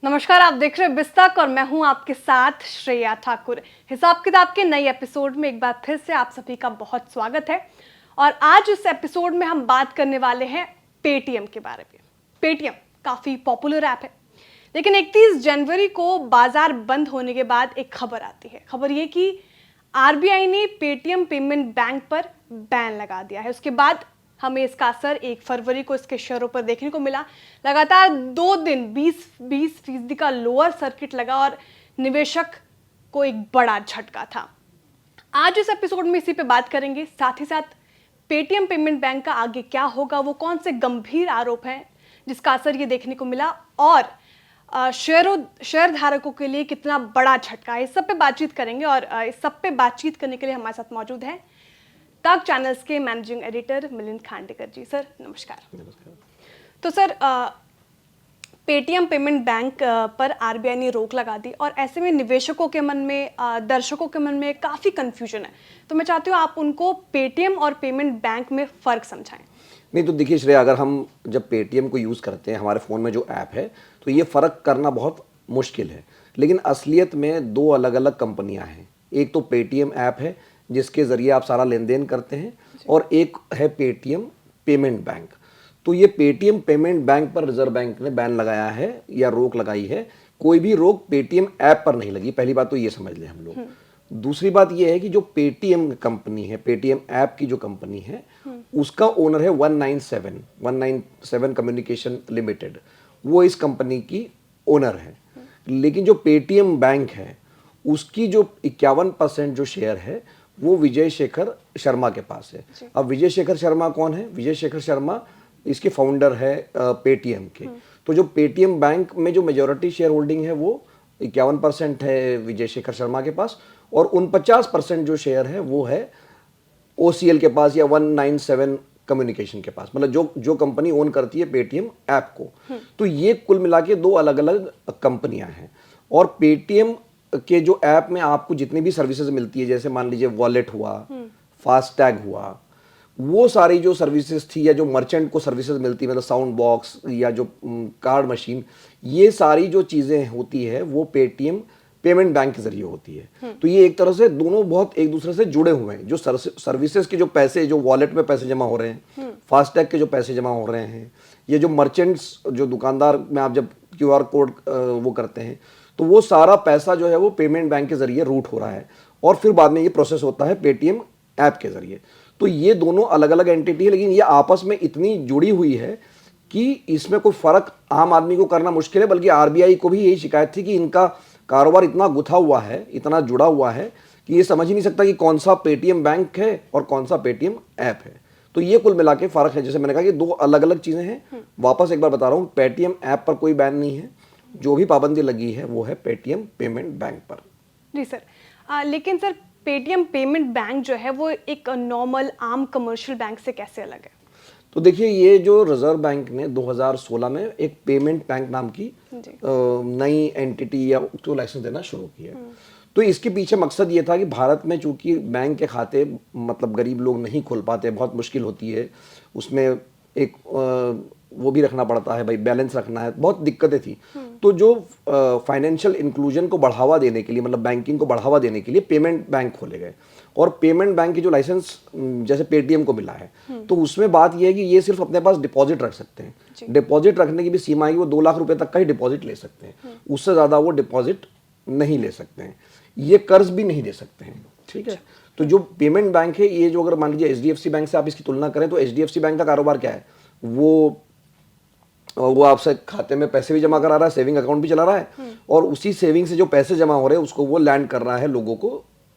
नमस्कार, आप देख रहे हैं बिस्तक और मैं हूं आपके साथ श्रेया ठाकुर। हिसाब किताब के नए एपिसोड में एक बार फिर से आप सभी का बहुत स्वागत है। और आज इस एपिसोड में हम बात करने वाले हैं पेटीएम के बारे में। पेटीएम काफ़ी पॉपुलर ऐप है, लेकिन 31 जनवरी को बाजार बंद होने के बाद एक खबर आती है। खबर ये कि आरबीआई ने पेटीएम पेमेंट बैंक पर बैन लगा दिया है। उसके बाद हमें इसका असर 1 फरवरी को इसके शेयरों पर देखने को मिला। लगातार 2 दिन 20% का लोअर सर्किट लगा और निवेशक को एक बड़ा झटका था। आज इस एपिसोड में इसी पे बात करेंगे। साथ ही साथ पेटीएम पेमेंट बैंक का आगे क्या होगा, वो कौन से गंभीर आरोप हैं जिसका असर ये देखने को मिला, और शेयर धारकों के लिए कितना बड़ा झटका है, इस सब पे बातचीत करेंगे। और इस सब पे बातचीत करने के लिए हमारे साथ मौजूद हैं तक चैनल्स के मैनेजिंग एडिटर मिलिंद खांडेकर जी। सर नमस्कार। तो सर, पेटीएम पेमेंट बैंक पर आरबीआई ने रोक लगा दी और ऐसे में निवेशकों के मन में, दर्शकों के मन में काफ़ी कंफ्यूजन है। तो मैं चाहती हूँ आप उनको पेटीएम और पेमेंट बैंक में फ़र्क समझाएं। नहीं तो देखिए श्रेया, अगर हम जब पेटीएम को यूज़ करते हैं हमारे फ़ोन में जो ऐप है, तो ये फ़र्क करना बहुत मुश्किल है। लेकिन असलियत में दो अलग अलग कंपनियां हैं। एक तो पेटीएम ऐप है जिसके ज़रिए आप सारा लेन देन करते हैं, और एक है पेटीएम पेमेंट बैंक। तो ये पेटीएम पेमेंट बैंक पर रिजर्व बैंक ने बैन लगाया है या रोक लगाई है। कोई भी रोक पेटीएम ऐप पर नहीं लगी। पहली बात तो ये समझ लें हम लोग। दूसरी बात ये है कि जो पेटीएम कंपनी है, पेटीएम ऐप की जो कंपनी है, उसका ओनर है 197 कम्युनिकेशन लिमिटेड। वो इस कंपनी की ओनर है। लेकिन जो पेटीएम बैंक है उसकी जो 51% जो शेयर है वो विजय शेखर शर्मा के पास है। अब विजय शेखर शर्मा कौन है? विजय शेखर शर्मा इसके फाउंडर है पेटीएम के। तो जो पेटीएम बैंक में जो मेजॉरिटी शेयर होल्डिंग है वो 51% है विजय शेखर शर्मा के पास, और 49% जो शेयर है वो है ओसीएल के पास या 197 कम्युनिकेशन के पास। मतलब जो कंपनी ओन करती है पेटीएम ऐप को। तो ये कुल मिला के दो अलग अलग कंपनियां हैं। और पेटीएम के जो ऐप में आपको जितनी भी सर्विसेज मिलती है, जैसे मान लीजिए वॉलेट हुआ, फास्टैग हुआ, वो सारी जो सर्विसेज थी, या जो मर्चेंट को सर्विसेज मिलती है, मतलब साउंड बॉक्स या जो कार्ड मशीन, ये सारी जो चीज़ें होती है वो पेटीएम पेमेंट बैंक के जरिए होती है। तो ये एक तरह से दोनों बहुत एक दूसरे से जुड़े हुए हैं। जो सर्विसेज के जो पैसे, जो वॉलेट में पैसे जमा हो रहे हैं, फास्टैग के जो पैसे जमा हो रहे हैं, ये जो मर्चेंट्स, जो दुकानदार में आप जब क्यूआर कोड वो करते हैं, तो वो सारा पैसा जो है वो पेमेंट बैंक के जरिए रूट हो रहा है, और फिर बाद में ये प्रोसेस होता है पेटीएम ऐप के जरिए। तो ये दोनों अलग अलग एंटिटी है, लेकिन ये आपस में इतनी जुड़ी हुई है कि इसमें कोई फर्क आम आदमी को करना मुश्किल है। बल्कि आरबीआई को भी यही शिकायत थी कि इनका कारोबार इतना गुथा हुआ है, इतना जुड़ा हुआ है कि ये समझ ही नहीं सकता कि कौन सा पेटीएम बैंक है और कौन सा पेटीएम ऐप है। तो ये कुल मिला के फ़र्क है। जैसे मैंने कहा कि दो अलग अलग चीज़ें हैं। वापस एक बार बता रहा हूँ, पेटीएम ऐप पर कोई बैन नहीं है। जो भी पाबंदी लगी है वो है पेटीएम पेमेंट बैंक पर। जी सर, लेकिन सर पेटीएम पेमेंट बैंक जो है वो एक नॉर्मल आम कमर्शियल बैंक से कैसे अलग है? तो देखिए, ये जो रिजर्व बैंक ने 2016 में एक पेमेंट बैंक नाम की नई एंटिटी या उसको लाइसेंस देना शुरू किया। तो इसके पीछे मकसद ये था कि भारत में चूंकि बैंक के खाते मतलब गरीब लोग नहीं खोल पाते, बहुत मुश्किल होती है, उसमें एक वो भी रखना पड़ता है, भाई बैलेंस रखना है, बहुत दिक्कतें थी। तो जो फाइनेंशियल इंक्लूजन को बढ़ावा देने के लिए, मतलब बैंकिंग को बढ़ावा देने के लिए पेमेंट बैंक खोले गए। और पेमेंट बैंक की जो लाइसेंस जैसे पेटीएम को मिला है, तो उसमें बात यह है कि ये सिर्फ अपने पास डिपॉजिट रख सकते हैं। डिपॉजिट रखने की भी सीमा है कि वो 2 लाख रुपए तक का ही डिपॉजिट ले सकते हैं। उससे ज़्यादा वो डिपॉजिट नहीं ले सकते हैं। ये कर्ज भी नहीं दे सकते हैं। ठीक है। तो जो पेमेंट बैंक है, ये जो अगर मान लीजिए एचडीएफसी बैंक से आप इसकी तुलना करें, तो एचडीएफसी बैंक का कारोबार क्या है? वो आपसे खाते में पैसे भी जमा करा रहा है, सेविंग अकाउंट भी चला रहा है, और उसी सेविंग से जो पैसे जमा हो रहे हैं उसको वो लैंड कर रहा है, लोगों को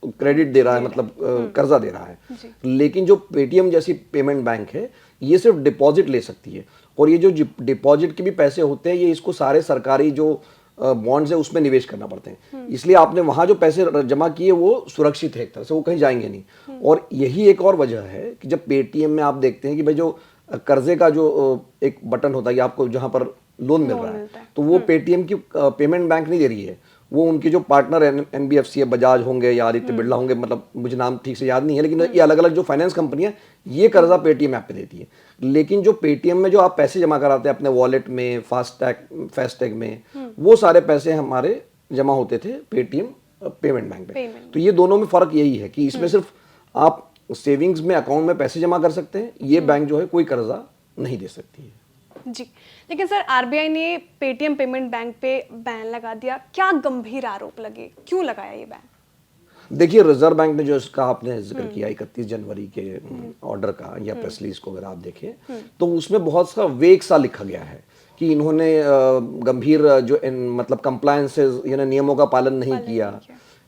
क्रेडिट दे रहा है, मतलब कर्जा दे रहा है। लेकिन जो पेटीएम जैसी पेमेंट बैंक है, ये सिर्फ डिपॉजिट ले सकती है। और ये जो डिपॉजिट के भी पैसे होते हैं, ये इसको सारे सरकारी जो बॉन्ड्स है उसमें निवेश करना पड़ते हैं। इसलिए आपने वहां जो पैसे जमा किए वो सुरक्षित है, एक तरह से वो कहीं जाएंगे नहीं। और यही एक और वजह है कि जब पेटीएम में आप देखते हैं कि भाई जो कर्जे का जो एक बटन होता है कि आपको जहां पर लोन मिल रहा है, तो वो पेटीएम की पेमेंट बैंक नहीं दे रही है, वो उनके जो पार्टनर एनबीएफसी है, बजाज होंगे या आदित्य बिरला होंगे, मतलब मुझे नाम ठीक से याद नहीं है, लेकिन ये अलग अलग जो फाइनेंस कंपनियां ये कर्जा पेटीएम ऐप पे देती है। लेकिन जो पेटीएम में जो आप पैसे जमा कराते हैं अपने वॉलेट में, फास्टैग में, वो सारे पैसे हमारे जमा होते थे पेटीएम पेमेंट बैंक पे। तो ये दोनों में फर्क यही है कि इसमें सिर्फ आप सेविंग्स में अकाउंट में पैसे जमा कर सकते हैं, ये बैंक जो है कोई कर्जा नहीं दे सकती है जी। लेकिन सर आरबीआई ने पेटीएम पेमेंट बैंक पे बैन लगा दिया, क्या गंभीर आरोप लगे, क्यों लगाया ये बैन? देखिए, रिजर्व बैंक ने जो इसका आपने जिक्र किया 31 जनवरी के ऑर्डर का या प्रेस रिलीज को अगर आप देखें तो उसमें बहुत सा वेग सा लिखा गया है कि इन्होंने गंभीर जो मतलब कंप्लायंसेस यानी नियमों का पालन नहीं किया।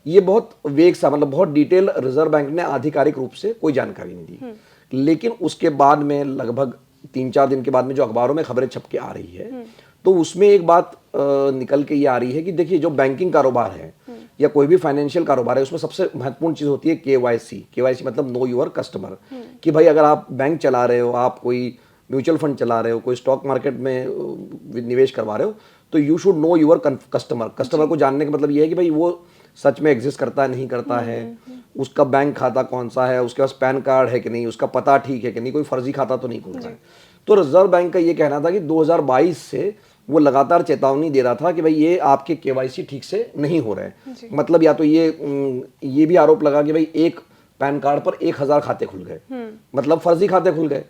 ये बहुत वेग सा, मतलब बहुत डिटेल रिजर्व बैंक ने आधिकारिक रूप से कोई जानकारी नहीं दी। लेकिन उसके बाद में लगभग 3-4 दिन के बाद में जो अखबारों में खबरें छप के आ रही है तो उसमें एक बात निकल के ये आ रही है कि देखिए, जो बैंकिंग कारोबार है या कोई भी फाइनेंशियल कारोबार है उसमें सबसे महत्वपूर्ण चीज होती है केवाईसी मतलब नो योर कस्टमर। कि भाई अगर आप बैंक चला रहे हो, आप कोई म्यूचुअल फंड चला रहे हो, कोई स्टॉक मार्केट में निवेश करवा रहे हो, तो you should know your customer को जानने का मतलब ये है कि भाई वो सच में एग्जिस्ट करता है नहीं करता है, उसका बैंक खाता कौन सा है, उसके पास पैन कार्ड है कि नहीं, उसका पता ठीक है कि नहीं, कोई फर्जी खाता तो नहीं खुल रहा है। तो रिजर्व बैंक का ये कहना था कि 2022 से वो लगातार चेतावनी दे रहा था कि भाई ये आपके केवाईसी ठीक से नहीं हो रहे हैं। मतलब या तो ये भी आरोप लगा कि भाई एक पैन कार्ड पर 1000 खाते खुल गए, मतलब फर्जी खाते खुल गए।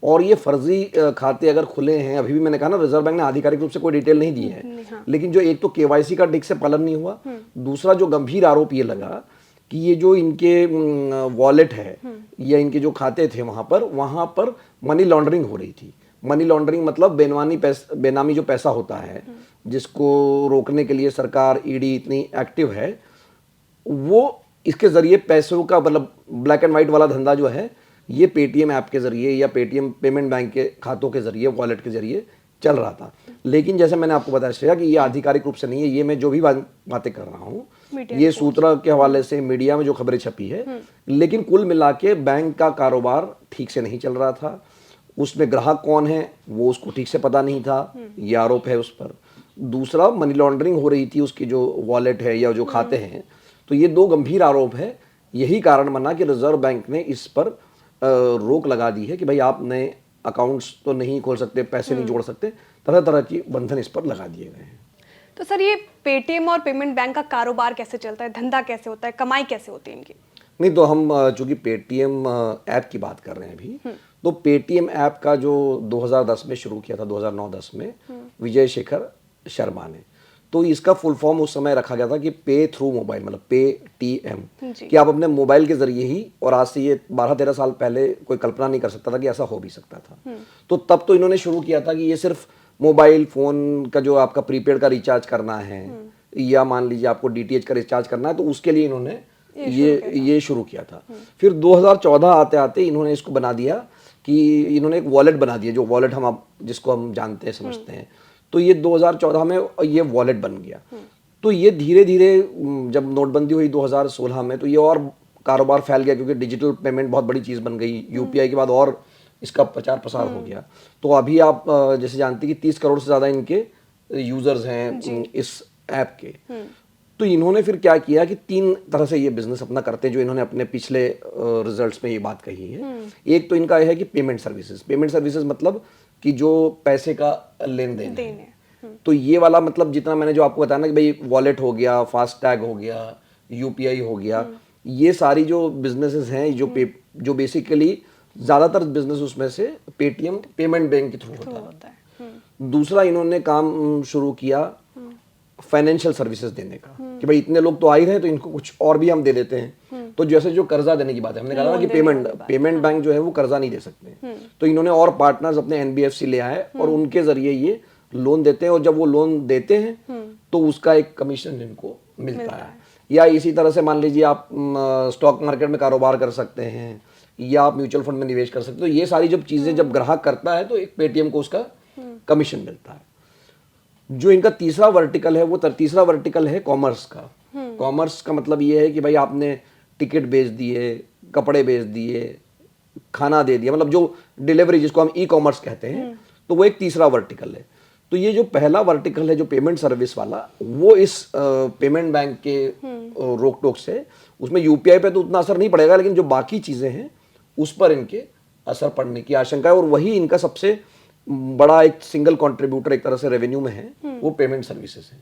और ये फर्जी खाते अगर खुले हैं, अभी भी मैंने कहा ना रिजर्व बैंक ने आधिकारिक रूप से कोई डिटेल नहीं दी है, लेकिन जो एक तो केवाईसी का ठीक से पालन नहीं हुआ, दूसरा जो गंभीर आरोप ये लगा कि ये जो इनके वॉलेट है या इनके जो खाते थे वहां पर मनी लॉन्ड्रिंग हो रही थी। मनी लॉन्ड्रिंग मतलब बेनामी जो पैसा होता है जिसको रोकने के लिए सरकार ईडी इतनी एक्टिव है, वो इसके जरिए पैसों का मतलब ब्लैक एंड व्हाइट वाला धंधा जो है ये पेटीएम ऐप के जरिए या पेटीएम पेमेंट बैंक के खातों के जरिए, वॉलेट के जरिए चल रहा था। लेकिन जैसे मैंने आपको बताया श्रेया कि ये आधिकारिक रूप से नहीं है, ये मैं जो भी बातें कर रहा हूँ ये सूत्रों के हवाले से मीडिया में जो खबरें छपी है। लेकिन कुल मिला के बैंक का कारोबार ठीक से नहीं चल रहा था, उसमें ग्राहक कौन है वो उसको ठीक से पता नहीं था, ये आरोप है उस पर। दूसरा मनी लॉन्ड्रिंग हो रही थी उसकी जो वॉलेट है या जो खाते हैं। तो ये दो गंभीर आरोप है, यही कारण बना कि रिजर्व बैंक ने इस पर रोक लगा दी है कि भाई आप नए अकाउंट्स तो नहीं खोल सकते, पैसे नहीं जोड़ सकते, तरह तरह की बंधन इस पर लगा दिए गए हैं। तो सर ये पेटीएम और पेमेंट बैंक का कारोबार कैसे चलता है, धंधा कैसे होता है, कमाई कैसे होती है इनकी? नहीं तो हम चूंकि पेटीएम ऐप की बात कर रहे हैं अभी, तो पेटीएम ऐप का जो 2010 में शुरू किया था, 2009-10 में विजय शेखर शर्मा ने, तो इसका फुल फॉर्म उस समय रखा गया था कि पे थ्रू मोबाइल, मतलब पेटीएम, कि आप अपने मोबाइल के जरिए ही, और आज से ये 12-13 साल पहले कोई कल्पना नहीं कर सकता था कि ऐसा हो भी सकता था। तो तब तो इन्होंने शुरू किया था कि ये सिर्फ मोबाइल फोन का जो आपका प्रीपेड का रिचार्ज करना है या मान लीजिए आपको डीटीएच का रिचार्ज करना है, तो उसके लिए इन्होंने ये शुरू किया था। फिर 2014 आते आते इन्होंने इसको बना दिया कि इन्होंने एक वॉलेट बना दिया, जो वॉलेट जिसको हम जानते हैं समझते हैं। तो ये 2014 में ये वॉलेट बन गया। तो ये धीरे धीरे जब नोटबंदी हुई 2016 में, तो ये और कारोबार फैल गया क्योंकि डिजिटल पेमेंट बहुत बड़ी चीज़ बन गई। यूपीआई के बाद और इसका प्रचार प्रसार हो गया। तो अभी आप जैसे जानते हैं कि 30 करोड़ से ज़्यादा इनके यूजर्स हैं इस ऐप के। तो इन्होंने फिर क्या किया कि 3 तरह से ये बिजनेस अपना करते हैं, जो इन्होंने अपने पिछले रिजल्ट्स में ये बात कही है। एक तो इनका है कि पेमेंट सर्विसेज मतलब कि जो पैसे का लेन देन है। तो ये वाला मतलब जितना मैंने जो आपको बताया ना कि भाई वॉलेट हो गया, फास्टैग हो गया, यूपीआई हो गया, ये सारी जो बिजनेसेस हैं जो बेसिकली ज्यादातर बिजनेस उसमें से पेटीएम पेमेंट बैंक के थ्रू होता है। दूसरा इन्होंने काम शुरू किया फाइनेंशियल सर्विसेज देने का कि भाई इतने लोग तो आ ही रहे हैं तो इनको कुछ और भी हम दे देते हैं। तो जैसे जो कर्जा देने की बात है, हमने कहा ना कि पेमेंट बैंक जो है वो कर्जा नहीं दे सकते, तो इन्होंने और पार्टनर्स अपने एनबीएफसी ले आए और उनके जरिए ये लोन देते हैं। और जब वो लोन देते हैं तो उसका एक कमीशन इनको मिलता है। या इसी तरह से मान लीजिए आप स्टॉक मार्केट में कारोबार कर सकते हैं या आप म्यूचुअल फंड में निवेश कर सकते हो। तो ये सारी जब चीजें जब ग्राहक करता है तो एक पेटीएम को उसका कमीशन मिलता है। जो इनका तीसरा वर्टिकल है वो तीसरा वर्टिकल है कॉमर्स का। कॉमर्स का मतलब ये है कि भाई आपने टिकट बेच दिए, कपड़े बेच दिए, खाना दे दिया, मतलब जो डिलीवरी जिसको हम ई कॉमर्स कहते हैं, तो वो एक तीसरा वर्टिकल है। तो तो ये जो पहला वर्टिकल है जो पेमेंट सर्विस वाला, वो इस पेमेंट बैंक के रोक टोक से, उसमें यूपीआई पे तो उतना असर नहीं पड़ेगा, लेकिन जो बाकी चीजें हैं उस पर इनके असर पड़ने की आशंका है। और वही इनका सबसे बड़ा एक सिंगल कंट्रीब्यूटर एक तरह से रेवेन्यू में है, वो पेमेंट सर्विसेज है।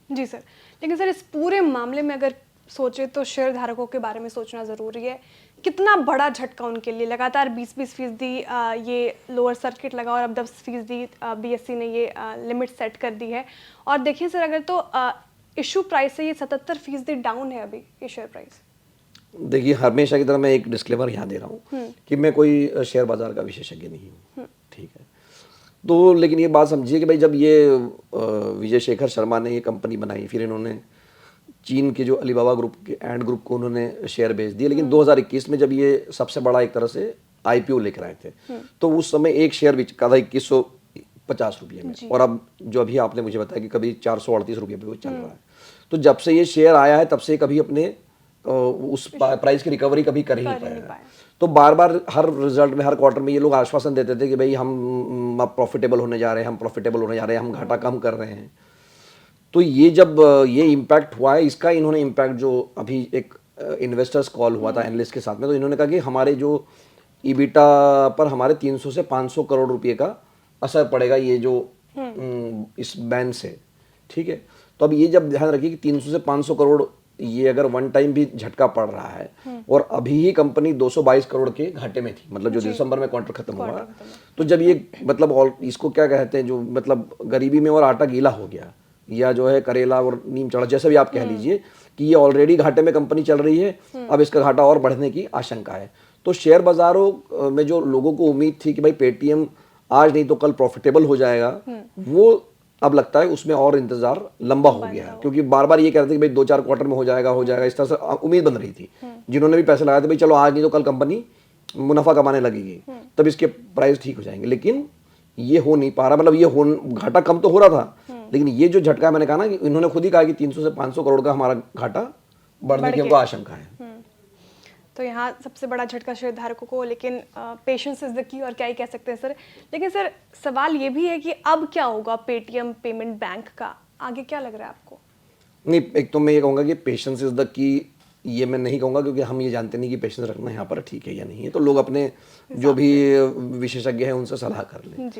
जी सर, लेकिन सर इस पूरे मामले में अगर सोचे तो शेयर धारकों के बारे में सोचना ज़रूरी है। कितना बड़ा झटका उनके लिए, लगातार 20-20% ये लोअर सर्किट लगा और अब 10% बीएसई ने ये लिमिट सेट कर दी है। और देखिए सर, अगर तो इशू प्राइस से ये 77% डाउन है अभी ये शेयर प्राइस। देखिए, हमेशा की तरह मैं एक डिस्क्लेमर यहाँ दे रहा हूँ कि मैं कोई शेयर बाजार का विशेषज्ञ नहीं हूँ, ठीक है। तो लेकिन ये बात समझिए कि भाई जब ये विजय शेखर शर्मा ने ये कंपनी बनाई, फिर इन्होंने चीन के जो अलीबाबा ग्रुप के एंड ग्रुप को उन्होंने शेयर बेच दिए, लेकिन 2021 में जब ये सबसे बड़ा एक तरह से आईपीओ लेकर आए थे, तो उस समय एक शेयर बिका था 2150 रुपये में, और अब जो अभी आपने मुझे बताया कि कभी 438 रुपये पे वो चल रहा है। तो जब से ये शेयर आया है तब से कभी अपने उस प्राइस की रिकवरी कभी कर ही नहीं पाया। तो बार बार हर रिजल्ट में, हर क्वार्टर में ये लोग आश्वासन देते थे कि भाई हम अब प्रॉफिटेबल होने जा रहे हैं, हम प्रॉफिटेबल होने जा रहे हैं, हम घाटा कम कर रहे हैं। तो ये जब ये इम्पैक्ट हुआ है, इसका इन्होंने इम्पैक्ट जो अभी एक इन्वेस्टर्स कॉल हुआ था एनालिस्ट के साथ में, तो इन्होंने कहा कि हमारे जो ईबिटा पर हमारे 300 से 500 करोड़ रुपए का असर पड़ेगा ये जो इस बैन से, ठीक है। तो अब ये जब ध्यान रखिए कि 300 से 500 करोड़ ये अगर वन टाइम भी झटका पड़ रहा है, और अभी ही कंपनी 222 करोड़ के घाटे में थी, मतलब जो दिसंबर में क्वार्टर खत्म हुआ, तो जब ये मतलब और इसको क्या कहते हैं, जो मतलब गरीबी में और आटा गीला हो गया, या जो है करेला और नीम चढ़ा, जैसे भी आप कह लीजिए, कि ये ऑलरेडी घाटे में कंपनी चल रही है, अब इसका घाटा और बढ़ने की आशंका है। तो शेयर बाजारों में जो लोगों को उम्मीद थी कि भाई पेटीएम आज नहीं तो कल प्रॉफिटेबल हो जाएगा, वो अब लगता है उसमें और इंतजार लंबा हो गया है, क्योंकि बार बार ये कहते थे कि भाई 2-4 क्वार्टर में हो जाएगा, इस तरह से उम्मीद बन रही थी। जिन्होंने भी पैसे लगाए थे, भाई चलो आज नहीं तो कल कंपनी मुनाफा कमाने लगेगी, तब इसके प्राइस ठीक हो जाएंगे, लेकिन ये हो नहीं पा रहा। मतलब ये घाटा कम तो हो रहा था, लेकिन ये जो झटका, मैंने कहा ना कि इन्होंने खुद ही कहा कि 300 से 500 करोड़ का हमारा घाटा बढ़ने की हमको आशंका है। तो यहाँ सबसे बड़ा झटका शेयर धारकों को, लेकिन पेशेंस इज द की, और क्या ही कह सकते हैं सर। लेकिन सर सवाल ये भी है कि अब क्या होगा पेटीएम पेमेंट बैंक का, आगे क्या लग रहा है आपको? नहीं, एक तो मैं ये कहूँगा कि पेशेंस इज द की, ये मैं नहीं कहूँगा, क्योंकि हम ये जानते नहीं कि पेशेंस रखना यहाँ पर ठीक है या नहीं है, तो लोग अपने जो भी विशेषज्ञ हैं उनसे सलाह कर लें।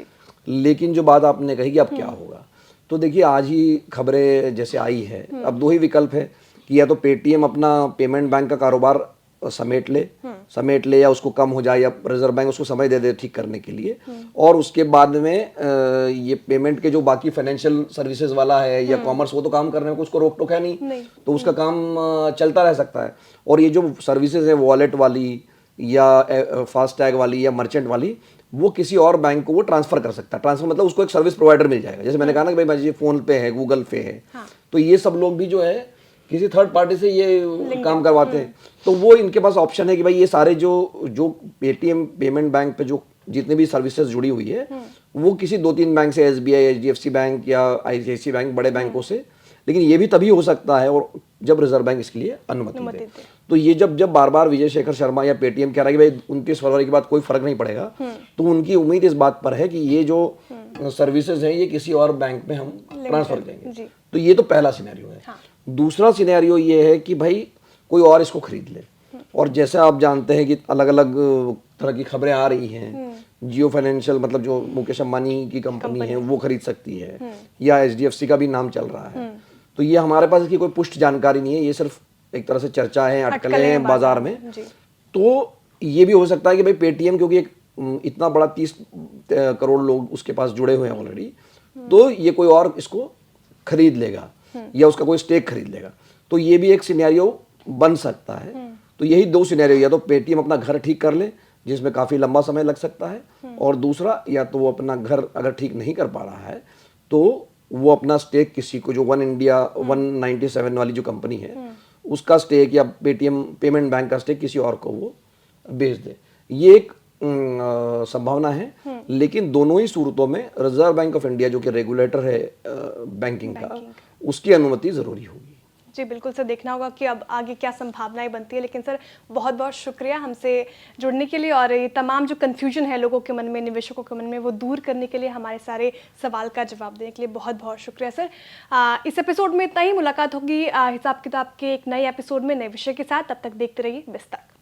लेकिन जो बात आपने कही कि अब क्या होगा, तो देखिए आज ही खबरें जैसे आई है, अब दो ही विकल्प है कि या तो पेटीएम अपना पेमेंट बैंक का कारोबार समेट ले या उसको कम हो जाए, या रिजर्व बैंक उसको समय दे दे ठीक करने के लिए, और उसके बाद में ये पेमेंट के जो बाकी फाइनेंशियल सर्विसेज वाला है या कॉमर्स, वो तो काम करने में उसको रोक टोक है नहीं, तो उसका काम चलता रह सकता है। और ये जो सर्विसेज है वॉलेट वाली या फास्टैग वाली या मर्चेंट वाली, वो किसी और बैंक को वो ट्रांसफर कर सकता है। ट्रांसफर मतलब उसको एक सर्विस प्रोवाइडर मिल जाएगा, जैसे मैंने कहा ना कि भाई फोन पे है, गूगल पे है, तो ये सब लोग भी जो है किसी थर्ड पार्टी से ये काम करवाते हैं। तो वो इनके पास ऑप्शन है कि भाई ये सारे जो पेटीएम पेमेंट बैंक पे जो जितने भी सर्विसेज जुड़ी हुई है, वो किसी 2-3 बैंक से, एसबीआई, एचडीएफसी बैंक या आईसीआईसी बैंक, बड़े बैंकों से, लेकिन ये भी तभी हो सकता है और जब रिजर्व बैंक इसके लिए अनुमति दे। तो ये जब बार बार विजय शेखर शर्मा या पेटीएम कह रहा है कि भाई 29 फरवरी के बाद कोई फर्क नहीं पड़ेगा, तो उनकी उम्मीद इस बात पर है कि ये जो सर्विसेज हैं ये किसी और बैंक में हम ट्रांसफर करेंगे। तो ये तो पहला सिनेरियो है। दूसरा सिनेरियो ये है कि भाई कोई और इसको खरीद ले, और जैसे आप जानते हैं कि अलग अलग तरह की खबरें आ रही हैं, जियो फाइनेंशियल मतलब जो मुकेश अंबानी की कंपनी है वो खरीद सकती है, या एचडीएफसी का भी नाम चल रहा है। तो ये हमारे पास इसकी कोई पुष्ट जानकारी नहीं है, ये सिर्फ एक तरह से चर्चा है, अटकलें हैं बाजार में। तो ये भी हो सकता है कि भाई पेटीएम, क्योंकि एक इतना बड़ा 30 करोड़ लोग उसके पास जुड़े हुए हैं ऑलरेडी, तो ये कोई और इसको खरीद लेगा या उसका कोई स्टेक खरीद लेगा, तो ये भी एक सिनेरियो बन सकता है। तो यही दो सिनेरियो, या तो पेटीएम अपना घर ठीक कर ले जिसमें काफी लंबा समय लग सकता है, और दूसरा या तो वो अपना घर अगर ठीक नहीं कर पा रहा है तो वो अपना स्टेक किसी को, जो वन इंडिया 197 वाली जो कंपनी है उसका स्टेक या पेटीएम पेमेंट बैंक का स्टेक किसी और को वो बेच दे। ये एक संभावना है, लेकिन दोनों ही सूरतों में रिजर्व बैंक ऑफ इंडिया जो कि रेगुलेटर है बैंकिंग का, उसकी अनुमति जरूरी होगी। जी बिल्कुल सर, देखना होगा कि अब आगे क्या संभावनाएं बनती है। लेकिन सर बहुत बहुत शुक्रिया हमसे जुड़ने के लिए, और ये तमाम जो कन्फ्यूजन है लोगों के मन में, निवेशकों के मन में, वो दूर करने के लिए, हमारे सारे सवाल का जवाब देने के लिए बहुत बहुत शुक्रिया सर। इस एपिसोड में इतना ही। मुलाकात होगी हिसाब किताब के एक नए एपिसोड में, नए विषय के साथ। तब तक देखते रहिए बिस्तर।